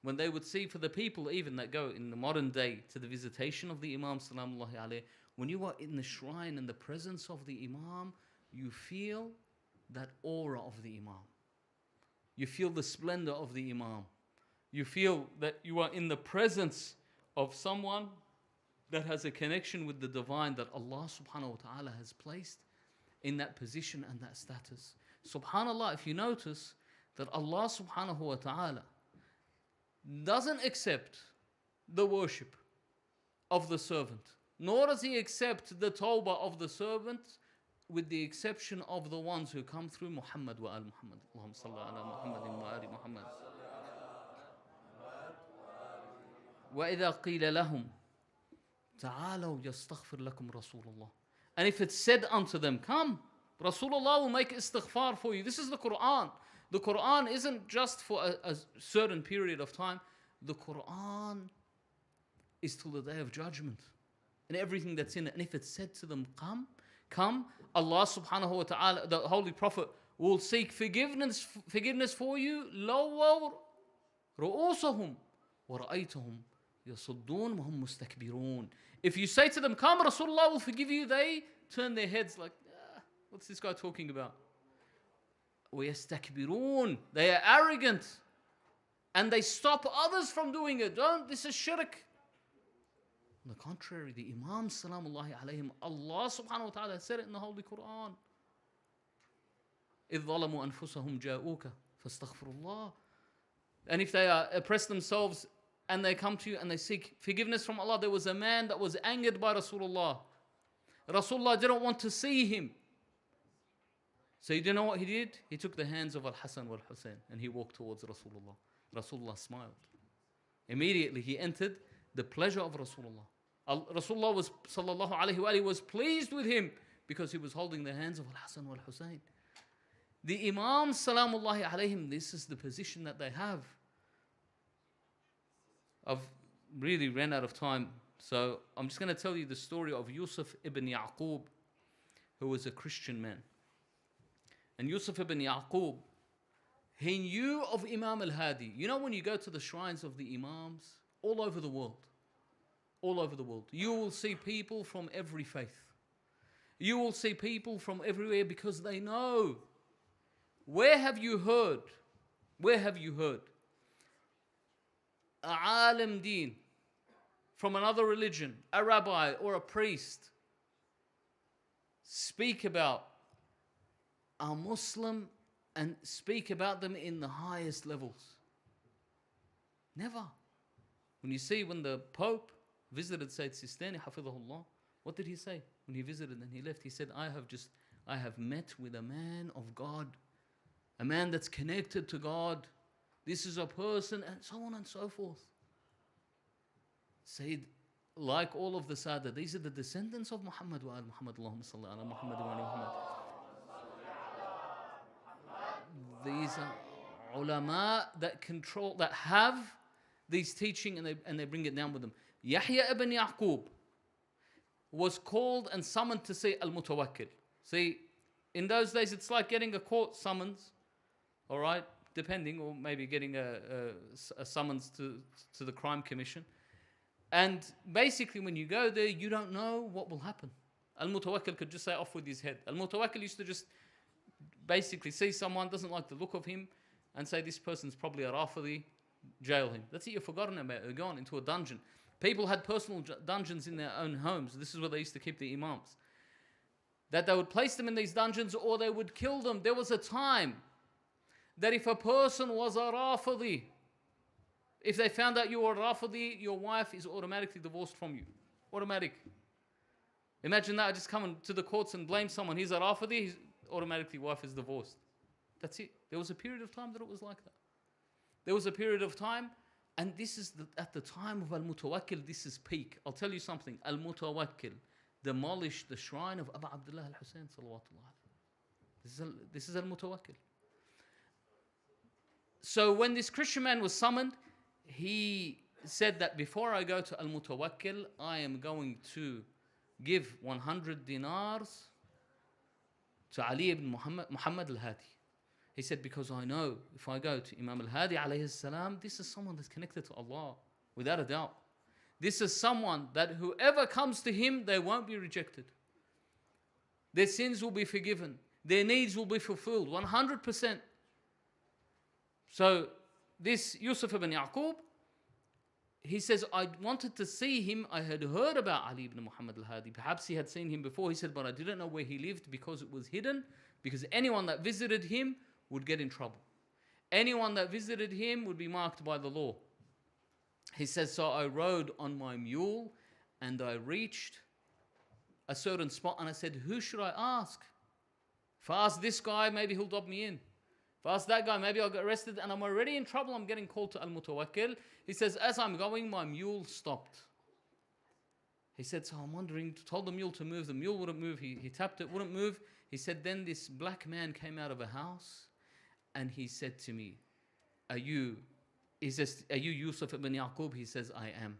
When they would see, for the people even that go in the modern day to the visitation of the Imam Salamullahi alayh, when you are in the shrine and the presence of the Imam, you feel that aura of the Imam. You feel the splendor of the Imam. You feel that you are in the presence of someone that has a connection with the divine, that Allah subhanahu wa ta'ala has placed in that position and that status. Subhanallah, if you notice that Allah subhanahu wa ta'ala doesn't accept the worship of the servant, nor does he accept the tawbah of the servant, with the exception of the ones who come through Muhammad wa al Muhammad. Allahumma salli ala Muhammadin wa ali Muhammad. وَإِذَا قِيلَ لَهُمْ تَعَالَوْا يَسْتَغْفِرْ لَكُمْ رَسُولُ اللَّهِ. And if it's said unto them, come, Rasulullah will make istighfar for you. This is the Quran. The Quran isn't just for a certain period of time. The Quran is till the day of judgment and everything that's in it. And if it's said to them, come, Allah subhanahu wa ta'ala, the Holy Prophet, will seek forgiveness for you. لَوَّوْا رُؤُوسَهُمْ وَرَأَيْتَهُمْ يَصُدُّونَ وَهُمْ مُسْتَكْبِرُونَ. If you say to them, come, Rasulullah will forgive you, they turn their heads like, what's this guy talking about? وَيَسْتَكْبِرُونَ. They are arrogant. And they stop others from doing it. This is shirk. On the contrary, the Imam Salamullahi alayhim, Allah subhanahu wa ta'ala said it in the Holy Quran. إِذْ ظَلَمُوا أَنفُسَهُمْ جَاءُوكَ فَاسْتَغْفِرُوا اللَّهِ. And if they oppress themselves and they come to you and they seek forgiveness from Allah, there was a man that was angered by Rasulullah. Rasulullah didn't want to see him. So you know what he did? He took the hands of Al-Hasan and Al-Hussein and he walked towards Rasulullah. Rasulullah smiled. Immediately he entered the pleasure of Rasulullah. Rasulullah was, sallallahu alayhi wa alihi, was pleased with him because he was holding the hands of Al-Hasan and Al-Hussein. The Imam salamullahi alayhim, this is the position that they have. I've really ran out of time, so I'm just going to tell you the story of Yusuf ibn Yaqub, who was a Christian man. And Yusuf ibn Yaqub, he knew of Imam Al-Hadi. You know when you go to the shrines of the Imams all over the world, you will see people from every faith. You will see people from everywhere because they know. Where have you heard? A alim deen from another religion, a rabbi or a priest, speak about a Muslim and speak about them in the highest levels? Never. When the Pope visited Sayyid Sistani, hafidhahullah, what did he say? When he visited and he left, he said, I have met with a man of God, a man that's connected to God. This is a person, and so on and so forth. Sayyid, like all of the Sada, these are the descendants of Muhammad wa al-Muhammad. Allahumma salli ala Muhammad wa ala Muhammad. These are ulama that have these teaching and they bring it down with them. Yahya ibn Yaqub was called and summoned to see al-Mutawakkil. See, in those days it's like getting a court summons, all right, depending, or maybe getting a summons to the crime commission. And basically when you go there, you don't know what will happen. Al-Mutawakkil could just say off with his head. Al-Mutawakkil used to just basically see someone, doesn't like the look of him, and say this person's probably a Rafidi, jail him. That's it, you're forgotten about it, you're gone into a dungeon. People had personal dungeons in their own homes. This is where they used to keep the Imams. That they would place them in these dungeons or they would kill them. There was a time that if a person was a Rafidi, if they found out you were a Rafidi, your wife is automatically divorced from you. Automatic. Imagine that, just come to the courts and blame someone. He's a Rafidi, his automatically wife is divorced. That's it. There was a period of time that it was like that. There was a period of time, and this is at the time of Al-Mutawakkil, this is peak. I'll tell you something. Al-Mutawakkil demolish the shrine of Abu Abdullah al-Hussein salawatullah alayhi. This is al-Mutawakkil. So when this Christian man was summoned, he said that before I go to al-Mutawakkil, I am going to give 100 dinars to Ali ibn Muhammad al-Hadi. He said, because I know if I go to Imam al-Hadi alayhi salam, this is someone that's connected to Allah, without a doubt. This is someone that whoever comes to him, they won't be rejected. Their sins will be forgiven. Their needs will be fulfilled, 100%. So this Yusuf ibn Yaqub, he says, I wanted to see him. I had heard about Ali ibn Muhammad al-Hadi. Perhaps he had seen him before. He said, but I didn't know where he lived because it was hidden. Because anyone that visited him would get in trouble. Anyone that visited him would be marked by the law. He says, so I rode on my mule and I reached a certain spot and I said, who should I ask? If I ask this guy, maybe he'll dob me in. If I ask that guy, maybe I'll get arrested and I'm already in trouble. I'm getting called to al-Mutawakkil. He says, as I'm going, my mule stopped. He said, so I'm wondering, told the mule to move. The mule wouldn't move. He tapped it, wouldn't move. He said, then this black man came out of a house and he said to me, are you Yusuf ibn Yaqub? He says, I am.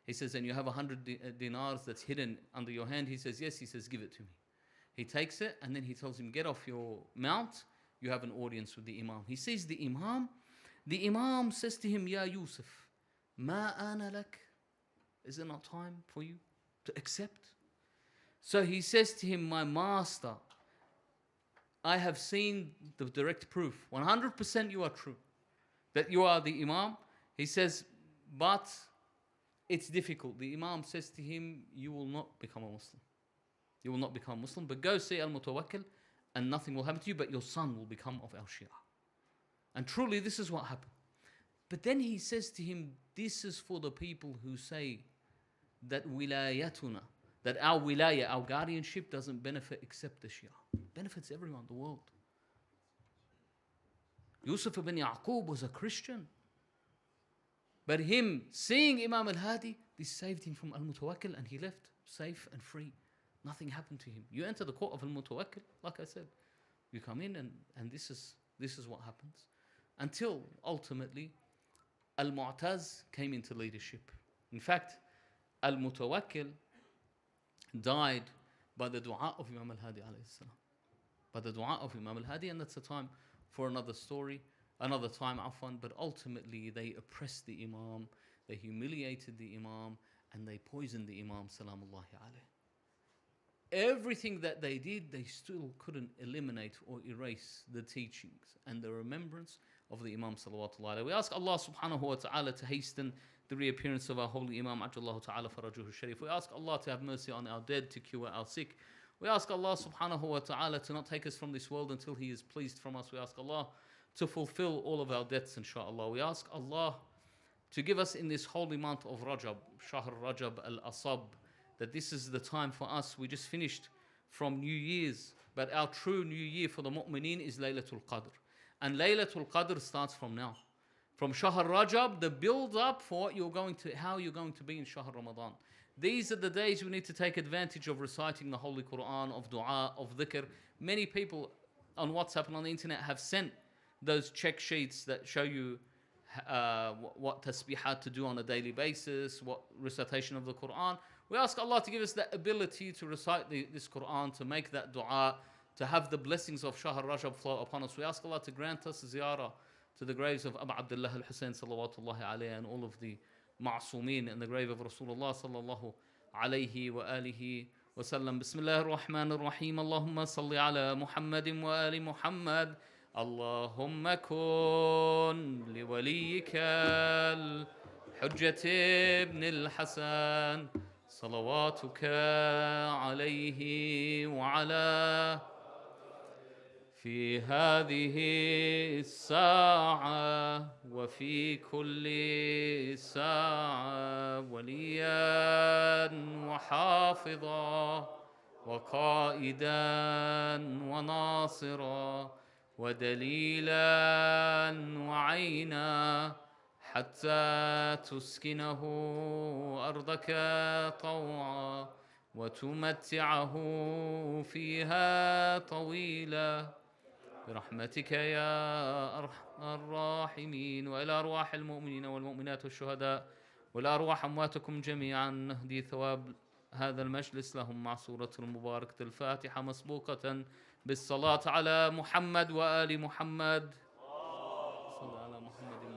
He says, and you have 100 dinars that's hidden under your hand? He says, yes. He says, give it to me. He takes it and then he tells him, get off your mount. You have an audience with the Imam. He sees the Imam. The Imam says to him, Ya Yusuf, ma ana lak? Is it not time for you to accept? So he says to him, my master, I have seen the direct proof. 100% you are true. That you are the Imam. He says, but it's difficult. The Imam says to him, you will not become a Muslim. You will not become Muslim, but go see al-Mutawakkil and nothing will happen to you, but your son will become of al-Shia. And truly this is what happened. But then he says to him, this is for the people who say that wilayatuna, that our wilaya, our guardianship doesn't benefit except the Shia. It benefits everyone in the world. Yusuf ibn Yaqub was a Christian. But him seeing Imam al-Hadi, this saved him from al-Mutawakkil and he left safe and free. Nothing happened to him. You enter the court of al-Mutawakkil, like I said. You come in and this is what happens. Until ultimately al-Mu'taz came into leadership. In fact, al-Mutawakkil died by the dua of Imam al-Hadi alayhi salam. By the dua of Imam al-Hadi, and that's a time for another story, another time, afwan. But ultimately they oppressed the Imam, they humiliated the Imam, and they poisoned the Imam salamullahi alayhi. Everything that they did, they still couldn't eliminate or erase the teachings and the remembrance of the Imam salawatullahi alayhi. We ask Allah subhanahu wa ta'ala to hasten the reappearance of our holy Imam ajallahu ta'ala farajuhu sharif. We ask Allah to have mercy on our dead, to cure our sick. We ask Allah subhanahu wa ta'ala to not take us from this world until He is pleased from us. We ask Allah to fulfill all of our debts, inshaAllah. We ask Allah to give us in this holy month of Rajab, Shahr Rajab al-Asab, that this is the time for us. We just finished from New Year's, but our true New Year for the mu'mineen is Laylatul Qadr. And Laylatul Qadr starts from now. From Shahr Rajab, the build up for what how you're going to be in Shahr Ramadan. These are the days we need to take advantage of reciting the Holy Quran, of dua, of dhikr. Many people on WhatsApp and on the internet have sent those check sheets that show you what tasbihat to do on a daily basis, what recitation of the Quran. We ask Allah to give us that ability to recite this Quran, to make that dua, to have the blessings of Shahr Rajab flow upon us. We ask Allah to grant us ziyarah to the graves of Abu Abdullah al-Hussein salawatullahi alayhi and all of the ma'asumeen and the grave of Rasulullah sallallahu alayhi wa alihi wa sallam. Bismillah ar-Rahman ar-Rahim. Allahumma salli ala Muhammadin wa ali Muhammad. Allahumma kun liwaliyika al-Hujjat ibn al-Hasan. صلواتك عليه وعلى في هذه الساعة وفي كل ساعة وليا وحافظا وقائدا وناصرا ودليلا وعينا حتى تسكنه أرضك طوعا وتمتعه فيها طويلا برحمتك يا أرحم الراحمين. وإلى أرواح المؤمنين والمؤمنات والشهداء والأرواح أمواتكم جميعا نهدي ثواب هذا المجلس لهم مع سورة المباركة الفاتحة مسبوقة بالصلاة على محمد وآل محمد. صلى على محمد